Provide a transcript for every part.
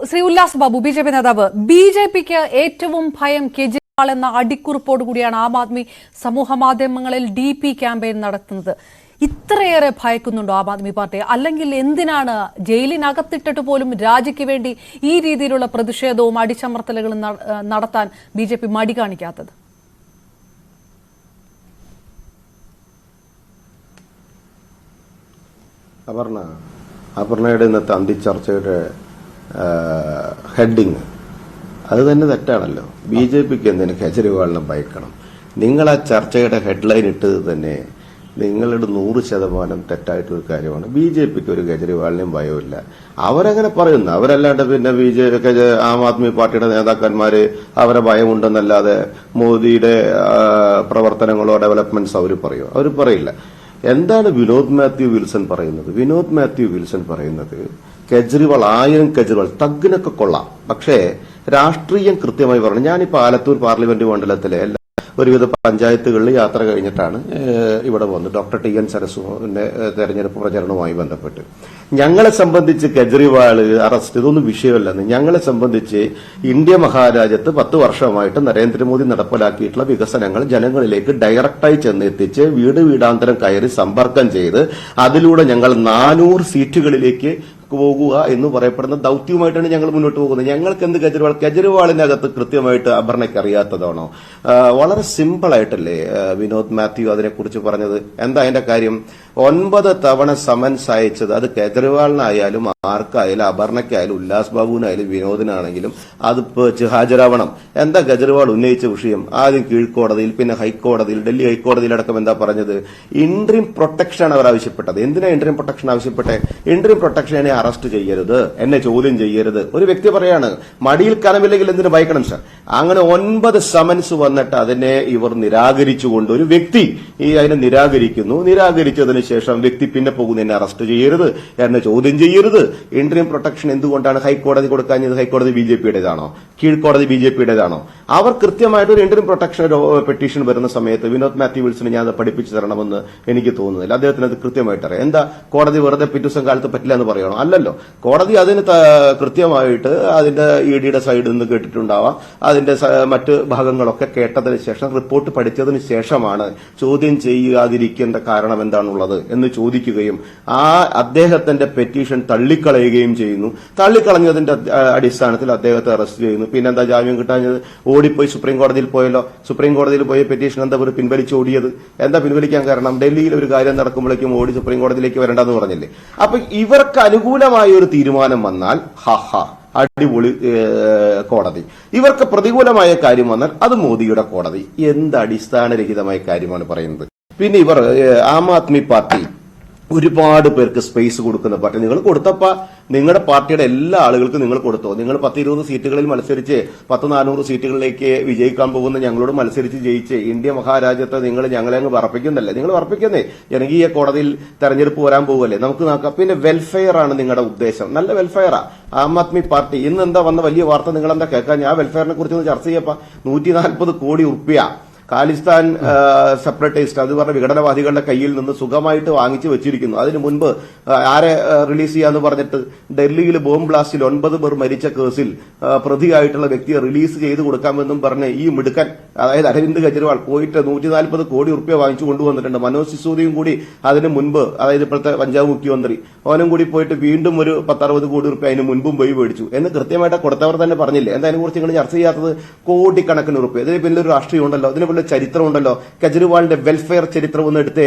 Shri Ullas Babu, BJP. നേതാവ്, ബി.ജെ.പിക്ക് ഏറ്റവും ഭയം കേജ്രിവാൾ എന്ന അടിക്കുറിപ്പോട് കൂടിയാണ് ആം ആദ്മി സമൂഹ മാധ്യമങ്ങളിൽ DP ക്യാമ്പയിൻ നടത്തുന്നത്. ഇത്രയേറെ ഭയക്കുന്നുണ്ടോ ആം ആദ്മി പാർട്ടി? അല്ലെങ്കിൽ എന്തിനാണ് ജയിലിനകത്തിട്ടിട്ട് പോലും രാജിക്ക് വേണ്ടി ഈ രീതിയിലുള്ള പ്രതിഷേധവും അടിച്ചമർത്തലുകളും നടത്താൻ ബി.ജെ.പി. മടി കാണിക്കാത്തത്? അപർണയുടെ ഇന്നത്തെ അന്തിച്ചർച്ചയുടെ ഹെഡിങ് അത് തന്നെ തെറ്റാണല്ലോ. BJPക്ക് എന്തിന് കേജ്രിവാളിനെ ഭയക്കണം? നിങ്ങൾ ആ ചർച്ചയുടെ ഹെഡ്ലൈൻ ഇട്ടത് തന്നെ നിങ്ങളുടെ 100% തെറ്റായിട്ടൊരു കാര്യമാണ്. BJPക്ക് ഒരു കേജ്രിവാളിനെയും ഭയമില്ല. അവരങ്ങനെ പറയുന്നു. അവരല്ലാണ്ട് പിന്നെ ആം ആദ്മി പാർട്ടിയുടെ നേതാക്കന്മാര് അവരെ ഭയമുണ്ടെന്നല്ലാതെ മോദിയുടെ പ്രവർത്തനങ്ങളോ ഡെവലപ്മെന്റ്സ് അവർ പറയില്ല. എന്താണ് വിനോദ് മാത്യു വിൽസൺ പറയുന്നത്? വിനോദ് മാത്യു വിൽസൺ പറയുന്നത് കേജ്രിവാൾ 1000 കേജ്രിവാൾ തഗ്ഗിനൊക്കെ കൊള്ളാം, പക്ഷേ രാഷ്ട്രീയം കൃത്യമായി പറഞ്ഞു. ഞാനിപ്പോ ആലത്തൂർ പാർലമെന്റ് മണ്ഡലത്തിലെ ഒരുവിധ പഞ്ചായത്തുകളിൽ യാത്ര കഴിഞ്ഞിട്ടാണ് ഇവിടെ വന്നത്. ഡോക്ടർ TN സരസുവിന്റെ തെരഞ്ഞെടുപ്പ് പ്രചരണവുമായി ബന്ധപ്പെട്ട് ഞങ്ങളെ സംബന്ധിച്ച് കേജ്രിവാൾ അറസ്റ്റ് ഇതൊന്നും വിഷയമല്ലെന്ന്. ഞങ്ങളെ സംബന്ധിച്ച് ഇന്ത്യ മഹാരാജ്യത്ത് 10 വർഷമായിട്ട് നരേന്ദ്രമോദി നടപ്പിലാക്കിയിട്ടുള്ള വികസനങ്ങൾ ജനങ്ങളിലേക്ക് ഡയറക്റ്റായി ചെന്നെത്തിച്ച് വീടാന്തരം കയറി സമ്പർക്കം ചെയ്ത് അതിലൂടെ ഞങ്ങൾ 400 സീറ്റുകളിലേക്ക് പോകുക എന്ന് പറയപ്പെടുന്ന ദൌത്യവുമായിട്ടാണ് ഞങ്ങൾ മുന്നോട്ട് പോകുന്നത്. ഞങ്ങൾക്ക് എന്ത് കേജ്രിവാളിനകത്ത് കൃത്യമായിട്ട് അപർണയ്ക്ക് അറിയാത്തതാണോ? വളരെ സിമ്പിൾ ആയിട്ടല്ലേ വിനോദ് മാത്യു അതിനെക്കുറിച്ച് പറഞ്ഞത്? എന്താ അതിന്റെ കാര്യം? 9 തവണ സമൻസ് അയച്ചത് അത് കേജ്രിവാളിനായാലും ആർക്കായാലും അപർണയ്ക്കായാലും ഉല്ലാസ് ബാബുവിനായാലും വിനോദിനാണെങ്കിലും അത് ഹാജരാവണം. എന്താ കേജ്രിവാൾ ഉന്നയിച്ച വിഷയം? ആദ്യം കീഴ്ക്കോടതിയിൽ, പിന്നെ ഹൈക്കോടതിയിൽ, ഡൽഹി ഹൈക്കോടതിയിലടക്കം എന്താ പറഞ്ഞത്? ഇന്ററിം പ്രൊട്ടക്ഷൻ അവർ ആവശ്യപ്പെട്ടത്. എന്തിനാ ഇന്ററിം പ്രൊട്ടക്ഷൻ ആവശ്യപ്പെട്ടെ? ഇന്ററിം പ്രൊട്ടക്ഷനെ അറസ്റ്റ് ചെയ്യരുത്, എന്നെ ചോദ്യം ചെയ്യരുത്. ഒരു വ്യക്തി പറയാണ് മടിയിൽ കനമില്ലെങ്കിൽ എന്തിനു ഭയക്കണം സർ? അങ്ങനെ 9 സമൻസ് വന്നിട്ട് അതിനെ ഇവർ നിരാകരിച്ചുകൊണ്ട് ഒരു വ്യക്തി അതിനെ നിരാകരിച്ചതിന് ശേഷം വ്യക്തി പിന്നെ പോകുന്നു, എന്നെ അറസ്റ്റ് ചെയ്യരുത്, എന്നെ ചോദ്യം ചെയ്യരുത്. ഇന്ററിം പ്രൊട്ടക്ഷൻ എന്തുകൊണ്ടാണ് ഹൈക്കോടതി കൊടുക്കാഞ്ഞത്? ഹൈക്കോടതി BJPയുടേതാണോ? കീഴ്ക്കോടതി BJPയുടേതാണോ? അവർ കൃത്യമായിട്ട് ഒരു ഇന്ററിം പ്രൊട്ടക്ഷൻ പെറ്റീഷൻ വരുന്ന സമയത്ത് വിനോദ് മാത്യു വിൽസന് ഞാൻ അത് പഠിപ്പിച്ചു തരണമെന്ന് എനിക്ക് തോന്നുന്നില്ല. അദ്ദേഹത്തിന് അത് കൃത്യമായിട്ട് അറിയാം. എന്താ കോടതി വെറുതെ പിറ്റൂസം കാലത്ത് പറ്റില്ല എന്ന് പറയണോ? അല്ലല്ലോ. കോടതി അതിന് കൃത്യമായിട്ട് അതിന്റെ EDയുടെ സൈഡിൽ നിന്ന് കേട്ടിട്ടുണ്ടാവാം. അതിന്റെ മറ്റ് ഭാഗങ്ങളൊക്കെ കേട്ടതിന് ശേഷം റിപ്പോർട്ട് പഠിച്ചതിന് ശേഷമാണ് ചോദ്യം ചെയ്യാതിരിക്കേണ്ട കാരണം എന്താണുള്ളത് എന്ന് ചോദിക്കുകയും അദ്ദേഹത്തിന്റെ പെറ്റീഷൻ തള്ളിക്കളയുകയും ചെയ്യുന്നു. തള്ളിക്കളഞ്ഞതിന്റെ അടിസ്ഥാനത്തിൽ അദ്ദേഹത്തെ അറസ്റ്റ് ചെയ്യുന്നു. പിന്നെന്താ ജാമ്യം കിട്ടാഞ്ഞത്? ഓടിപ്പോയി സുപ്രീം കോടതിയിൽ പോയല്ലോ. സുപ്രീം കോടതിയിൽ പോയ പെറ്റീഷൻ എന്താ ഒരു പിൻവലിച്ച് ഓടിയത്? എന്താ പിൻവലിക്കാൻ കാരണം? ഡൽഹിയിൽ ഒരു കാര്യം നടക്കുമ്പോഴേക്കും ഓടി സുപ്രീം കോടതിയിലേക്ക് വരണ്ടെന്ന് പറഞ്ഞില്ലേ? അപ്പൊ ഇവർക്ക് അനുകൂലമായ ഒരു തീരുമാനം വന്നാൽ അടിപൊളി കോടതി, ഇവർക്ക് പ്രതികൂലമായ കാര്യം വന്നാൽ അത് മോദിയുടെ കോടതി. എന്ത് അടിസ്ഥാനരഹിതമായ കാര്യമാണ് പറയുന്നത്? പിന്നെ ഇവർ ആം ആദ്മി പാർട്ടി ഒരുപാട് പേർക്ക് സ്പേസ് കൊടുക്കുന്ന പാർട്ടി. നിങ്ങൾ കൊടുത്തപ്പ നിങ്ങളുടെ പാർട്ടിയുടെ എല്ലാ ആളുകൾക്കും നിങ്ങൾ കൊടുത്തോ? നിങ്ങൾ 10-20 സീറ്റുകളിൽ മത്സരിച്ച് 100-400 സീറ്റുകളിലേക്ക് വിജയിക്കാൻ പോകുന്ന ഞങ്ങളോട് മത്സരിച്ച് ജയിച്ച് ഇന്ത്യ മഹാരാജ്യത്തെ നിങ്ങൾ ഞങ്ങളെ അങ്ങ് വർപ്പിക്കുന്നല്ലേ? നിങ്ങൾ വർപ്പിക്കുന്നേ. ജനകീയ കോടതിയിൽ തെരഞ്ഞെടുപ്പ് വരാൻ പോകുമല്ലേ? നമുക്ക് നോക്കാം. പിന്നെ വെൽഫെയർ ആണ് നിങ്ങളുടെ ഉദ്ദേശം. നല്ല വെൽഫെയറാ ആം ആദ്മി പാർട്ടി. ഇന്ന് എന്താ വന്ന വലിയ വാർത്ത നിങ്ങൾ എന്താ കേൾക്കാൻ? ഞാൻ വെൽഫെയറിനെ കുറിച്ച് ചർച്ച ചെയ്യപ്പ 140 കോടി റുപ്യ ഖാലിസ്ഥാൻ സെപ്പറേറ്റിസ്റ്റ് അത് പറഞ്ഞ വിഘടനവാദികളുടെ കയ്യിൽ നിന്ന് സുഖമായിട്ട് വാങ്ങിച്ചു വെച്ചിരിക്കുന്നു. അതിനു മുൻപ് ആരെ റിലീസ് ചെയ്യാന്ന് പറഞ്ഞിട്ട് ഡൽഹിയിൽ ബോംബ് ബ്ലാസ്റ്റിൽ 9 പേർ മരിച്ച കേസിൽ പ്രതിയായിട്ടുള്ള വ്യക്തിയെ റിലീസ് ചെയ്ത് കൊടുക്കാമെന്നും പറഞ്ഞ് ഈ മിടുക്കൻ അതായത് അരവിന്ദ് കെജ്രിവാൾ പോയിട്ട് 140 കോടി റുപ്യ വാങ്ങിച്ചു കൊണ്ടുവന്നിട്ടുണ്ട്. മനോജ് സിസോദിയും കൂടി അതിന് മുൻപ്, അതായത് ഇപ്പോഴത്തെ പഞ്ചാബ് മുഖ്യമന്ത്രി, അവനും കൂടി പോയിട്ട് വീണ്ടും ഒരു 10-60 കോടി റുപ്യ അതിന് മുൻപും പോയി മേടിച്ചു എന്ന് കൃത്യമായിട്ട് കൊടുത്തവർ തന്നെ പറഞ്ഞില്ലേ? എന്താ അതിനെ കുറിച്ച് നിങ്ങൾ ചർച്ച ചെയ്യാത്തത്? കോടിക്കണക്കിന് റുപ്യ. ഇതിന് പിന്നെ ഒരു രാഷ്ട്രീയം ഉണ്ടല്ലോ, ഇതിന് ചരിത്രമുണ്ടല്ലോ. കെജ്രിവാളിന്റെ വെൽഫെയർ ചരിത്രം ഒന്ന് എടുത്ത്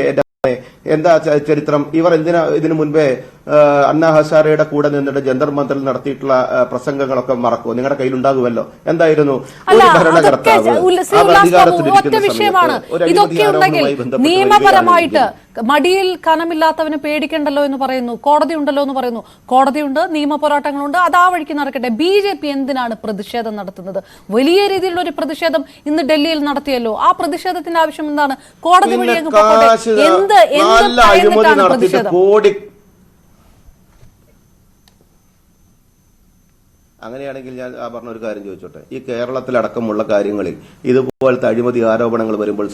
എന്താ ചരിത്രം? ഇവർ എന്തിനാ ഇതിനു മുൻപേ അണ്ണാ ഹസാരയുടെ കൂടെ നിന്നിട്ട് ജന്തർ മന്ദറിൽ നടത്തിയിട്ടുള്ള പ്രസംഗങ്ങളൊക്കെ മറക്കുമോ? നിങ്ങളുടെ കയ്യിലുണ്ടാകുമല്ലോ. എന്തായിരുന്നു? ഒരു ഭരണകർത്താവ് നിയമപരമായിട്ട് മടിയിൽ കനമില്ലാത്തവന് പേടിക്കണ്ടല്ലോ എന്ന് പറയുന്നു. കോടതി ഉണ്ടല്ലോ എന്ന് പറയുന്നു. കോടതിയുണ്ട്, നിയമ പോരാട്ടങ്ങളുണ്ട്, അത് ആ വഴിക്ക് നടക്കട്ടെ. BJP എന്തിനാണ് പ്രതിഷേധം നടത്തുന്നത്? വലിയ രീതിയിലുള്ള ഒരു പ്രതിഷേധം ഇന്ന് ഡൽഹിയിൽ നടത്തിയല്ലോ. ആ പ്രതിഷേധത്തിന്റെ ആവശ്യം എന്താണ്? കോടതി വഴി അങ്ങനെയാണെങ്കിൽ ഞാൻ പറഞ്ഞ ഒരു കാര്യം ചോദിച്ചോട്ടെ. ഈ കേരളത്തിലടക്കമുള്ള കാര്യങ്ങളിൽ ഇത് പോലത്തെ അഴിമതി ആരോപണങ്ങൾ വരുമ്പോൾ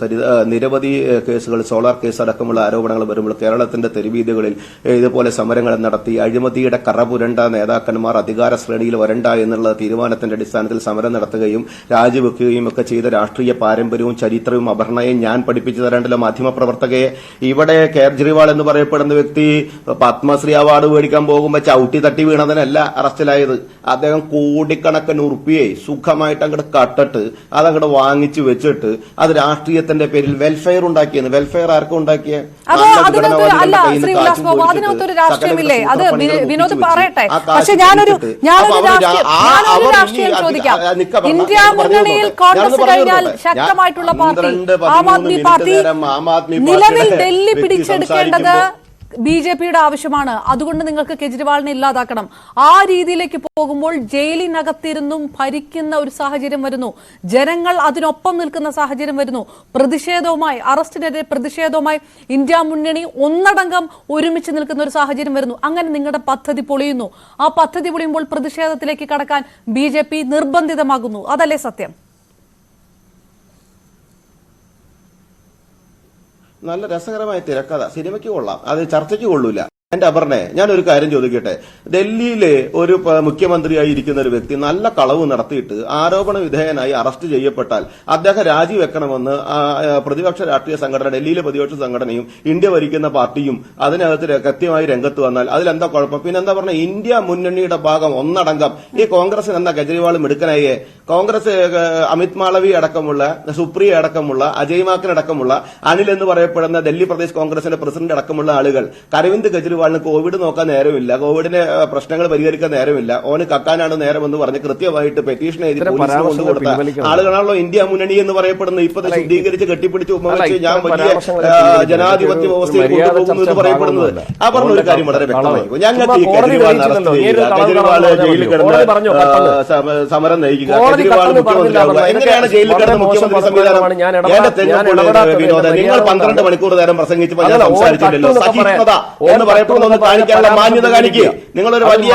നിരവധി കേസുകൾ, സോളാർ കേസ് അടക്കമുള്ള ആരോപണങ്ങൾ വരുമ്പോൾ കേരളത്തിന്റെ തെരുവീതികളിൽ ഇതുപോലെ സമരങ്ങൾ നടത്തി അഴിമതിയുടെ കറപുരണ്ട നേതാക്കന്മാർ അധികാര ശ്രേണിയിൽ വരണ്ട എന്നുള്ള തീരുമാനത്തിന്റെ അടിസ്ഥാനത്തിൽ സമരം നടത്തുകയും രാജിവെക്കുകയും ഒക്കെ ചെയ്ത രാഷ്ട്രീയ പാരമ്പര്യവും ചരിത്രവും അപർണയും ഞാൻ പഠിപ്പിച്ചു തരേണ്ടല്ലോ മാധ്യമപ്രവർത്തകയെ. ഇവിടെ കേജ്രിവാൾ എന്ന് പറയപ്പെടുന്ന വ്യക്തി പത്മശ്രീ അവാർഡ് മേടിക്കാൻ പോകുമ്പോൾ ചവിട്ടി തട്ടി വീണതിനല്ല അറസ്റ്റിലായത്. അദ്ദേഹം കോടിക്കണക്കിന് ഉറുപ്പിയെ സുഖമായിട്ട് അങ്ങോട്ട് കട്ടിട്ട് അതങ്ങോട്ട് വാങ്ങിച്ചു വെച്ചിട്ട് അത് രാഷ്ട്രീയത്തിന്റെ പേരിൽ വെൽഫെയർ ഉണ്ടാക്കിയെന്ന്. വെൽഫെയർ ആർക്കും ഉണ്ടാക്കിയ അതിനകത്തൊരു രാഷ്ട്രീയമില്ലേ? അത് വിനോദ് പറയട്ടെ. പക്ഷെ ഞാനൊരു രാഷ്ട്രീയം ചോദിക്കാം. ഇന്ത്യ മുന്നണിയിൽ കോൺഗ്രസ് കഴിഞ്ഞാൽ ശക്തമായിട്ടുള്ള പാർട്ടി ആം ആദ്മി പാർട്ടി നിലവിൽ ഡൽഹി പിടിച്ചെടുക്കേണ്ടത് ബിജെപിയുടെ ആവശ്യമാണ്. അതുകൊണ്ട് നിങ്ങൾക്ക് കെജ്രിവാളിനെ ഇല്ലാതാക്കണം. ആ രീതിയിലേക്ക് പോകുമ്പോൾ ജയിലിനകത്തിരുന്നും ഭരിക്കുന്ന ഒരു സാഹചര്യം വരുന്നു. ജനങ്ങൾ അതിനൊപ്പം നിൽക്കുന്ന സാഹചര്യം വരുന്നു. പ്രതിഷേധവുമായി, അറസ്റ്റിനെതിരെ പ്രതിഷേധവുമായി ഇന്ത്യ മുന്നണി ഒന്നടങ്കം ഒരുമിച്ച് നിൽക്കുന്ന ഒരു സാഹചര്യം വരുന്നു. അങ്ങനെ നിങ്ങളുടെ പദ്ധതി പൊളിയുന്നു. ആ പദ്ധതി പൊളിയുമ്പോൾ പ്രതിഷേധത്തിലേക്ക് കടക്കാൻ ബിജെപി നിർബന്ധിതമാകുന്നു. അതല്ലേ സത്യം? നല്ല രസകരമായ തിരക്കഥ, സിനിമയ്ക്ക് കൊള്ളാം, അത് ചർച്ചയ്ക്ക് കൊള്ളൂല. എന്റെ അപർണെ, ഞാനൊരു കാര്യം ചോദിക്കട്ടെ. ഡൽഹിയിലെ ഒരു മുഖ്യമന്ത്രിയായി ഇരിക്കുന്ന ഒരു വ്യക്തി നല്ല കളവ് നടത്തിയിട്ട് ആരോപണ വിധേയനായി അറസ്റ്റ് ചെയ്യപ്പെട്ടാൽ അദ്ദേഹം രാജിവെക്കണമെന്ന് പ്രതിപക്ഷ രാഷ്ട്രീയ സംഘടന, ഡൽഹിയിലെ പ്രതിപക്ഷ സംഘടനയും ഇന്ത്യ ഭരിക്കുന്ന പാർട്ടിയും അതിനകത്ത് കൃത്യമായി രംഗത്ത് വന്നാൽ അതിലെന്താ കുഴപ്പം? പിന്നെന്താ പറഞ്ഞ ഇന്ത്യ മുന്നണിയുടെ ഭാഗം ഒന്നടങ്കം ഈ കോൺഗ്രസിന് എന്താ കെജ്രിവാൾ മിടുക്കനായേ? കോൺഗ്രസ് അമിത് മാളവി അടക്കമുള്ള, സുപ്രിയ അടക്കമുള്ള, അജയ് മാക്കൻ അടക്കമുള്ള, അനിൽ എന്ന് പറയപ്പെടുന്ന ഡൽഹി പ്രദേശ് കോൺഗ്രസിന്റെ പ്രസിഡന്റ് അടക്കമുള്ള ആളുകൾ അരവിന്ദ് കെജ്രിവാളിന് കോവിഡ് നോക്കാൻ നേരമില്ല, കോവിഡിന്റെ പ്രശ്നങ്ങൾ പരിഹരിക്കാൻ നേരമില്ല, ഓന് കക്കാനാണ് നേരമെന്ന് പറഞ്ഞ് കൃത്യമായിട്ട് പെറ്റീഷൻ എഴുതി പോലീസിന് കൊണ്ടുകൊടുത്ത ആളുകളാണല്ലോ ഇന്ത്യ മുന്നണി എന്ന് പറയപ്പെടുന്നത്. ഇപ്പത്തെ ശുദ്ധീകരിച്ച് കെട്ടിപ്പിടിച്ച് ഉമ്മവെച്ച് ഞാൻ വലിയ ജനാധിപത്യ വ്യവസ്ഥയിൽ കൊണ്ടുപോകുന്നു എന്ന് പറയപ്പെടുന്നത്. ആ പറഞ്ഞ ഒരു കാര്യം വളരെ വ്യക്തമായിരിക്കും. ഞങ്ങൾക്ക് ഈ കെജ്രിവാളിനെ അറസ്റ്റ് ചെയ്യുക, കെജ്രിവാൾ ജയിലിൽ കിടന്ന് സമരം നയിക്കുക, കെജ്രിവാൾ മുഖ്യമന്ത്രിയാവുക, എങ്ങനെയാണ് ജയിലിൽ കിടന്ന് മുഖ്യമന്ത്രി സംവിധാനം? എന്റെ തെരഞ്ഞെടുപ്പ് വിനോദ, നിങ്ങൾ 12 മണിക്കൂർ നേരം പ്രസംഗിച്ചപ്പോൾ ഞാൻ സംസാരിച്ചില്ലല്ലോ. സഹിഷ്ണുത എന്ന് പറയപ്പെടുന്ന ഒന്ന് കാണിക്കാനുള്ള മാന്യത കാണിക്കുക. നിങ്ങളൊരു വലിയ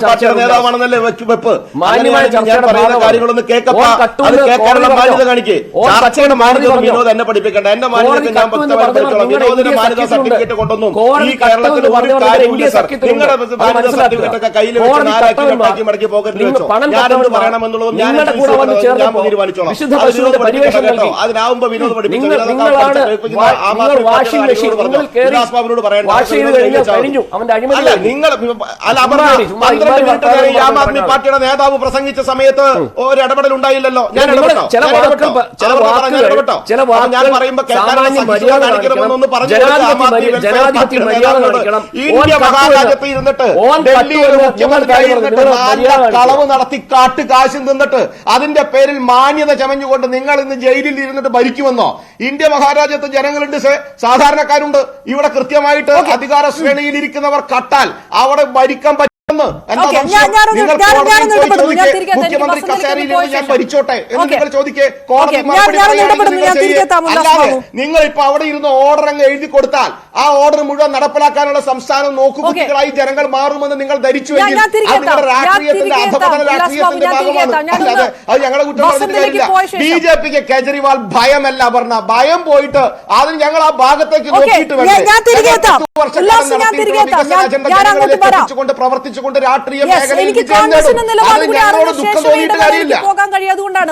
പാർട്ടിയുടെ നേതാവാണെന്നല്ലേ വെപ്പ്. ഞാൻ പറയുന്ന കാര്യങ്ങളൊന്ന് കേൾക്കപ്പ, അത് കേൾക്കാനുള്ള മാന്യത കാണിക്കേ. ചർച്ചയുടെ മാന്യത വിനോദ് എന്നെ പഠിപ്പിക്കേണ്ട. എന്റെ മാന്യത ഞാൻ വ്യക്തമായി പഠിച്ചോളാം. വിനോദിന്റെ മാന്യത സർട്ടിഫിക്കറ്റ് കൊണ്ടൊന്നും ഈ കേരളത്തിൽ ഒരു കാര്യമില്ല സർ. നിങ്ങളുടെ മാന്യത സർട്ടിഫിക്കറ്റ് ഒക്കെ കയ്യിൽ വെച്ച് ആരാക്കി മടക്കി പോക്കറ്റിൽ വെച്ചോ. ഞാനെന്ത് പറയണമെന്നുള്ളത് ഞാൻ തീരുമാനിച്ചോളാം. അതിനാവുമ്പോ വിനോദ് പഠിപ്പിച്ചോട് അല്ല നിങ്ങൾ ആം ആദ്മി പാർട്ടിയുടെ നേതാവ് പ്രസംഗിച്ച സമയത്ത് ഒരു ഇടപെടൽ ഉണ്ടായില്ലല്ലോ. ഞാൻ ഇടപെട്ടോ? ഞാൻ പറയുമ്പോ കാണിക്കണമെന്നൊന്ന് പറഞ്ഞു. ഇന്ത്യ മഹാരാജ്യത്ത് ഇരുന്നിട്ട് ഡൽഹിയിൽ മുഖ്യമന്ത്രിയായി ഇരുന്നിട്ട് നല്ല കളവ് നടത്തി കാട്ട് കാശ് നിന്നിട്ട് അതിന്റെ പേരിൽ മാന്യത ചമഞ്ഞുകൊണ്ട് നിങ്ങൾ ഇന്ന് ജയിലിൽ ഇരുന്നിട്ട് ഭരിക്കുമെന്നോ? ഇന്ത്യ മഹാരാജ്യത്ത് ജനങ്ങളുണ്ട്, സാധാരണക്കാരുണ്ട്. ഇവിടെ കൃത്യമായിട്ട് അധികാര ശ്രേണിയിൽ ഇരിക്കുന്നവർ കട്ടാൽ അവിടെ ഭരിക്കാൻ പറ്റും. മുഖ്യമന്ത്രി കസേരയിൽ ഞാൻ ഭരിച്ചോട്ടെ എന്ന് നിങ്ങൾ ചോദിക്കേ. കോടതി അല്ലാതെ നിങ്ങൾ ഇപ്പൊ അവിടെ ഇരുന്ന് ഓർഡർ അങ്ങ് എഴുതി കൊടുത്താൽ ആ ഓർഡർ മുഴുവൻ നടപ്പിലാക്കാനുള്ള സംസ്ഥാനം നോക്കുകുത്തികളായി ജനങ്ങൾ മാറുമെന്ന് നിങ്ങൾ ധരിച്ചുവെങ്കിൽ അത് നിങ്ങളുടെ രാഷ്ട്രീയത്തിന്റെ അധപതന രാഷ്ട്രീയത്തിന്റെ ഭാഗമാണ്. അല്ലാതെ അത് ഞങ്ങളെ കുറ്റം പറഞ്ഞിട്ട് കാര്യമില്ല. ബിജെപിക്ക് കേജ്രിവാൾ ഭയമല്ല അപർണ, ഭയം പോയിട്ട് അതിന് ഞങ്ങൾ ആ ഭാഗത്തേക്ക് നോക്കിയിട്ട് വേണം പ്രവർത്തിച്ചുകൊണ്ട് രാഷ്ട്രീയ മേഖലയിൽ പോകാൻ കഴിയാതുകൊണ്ടാണ്.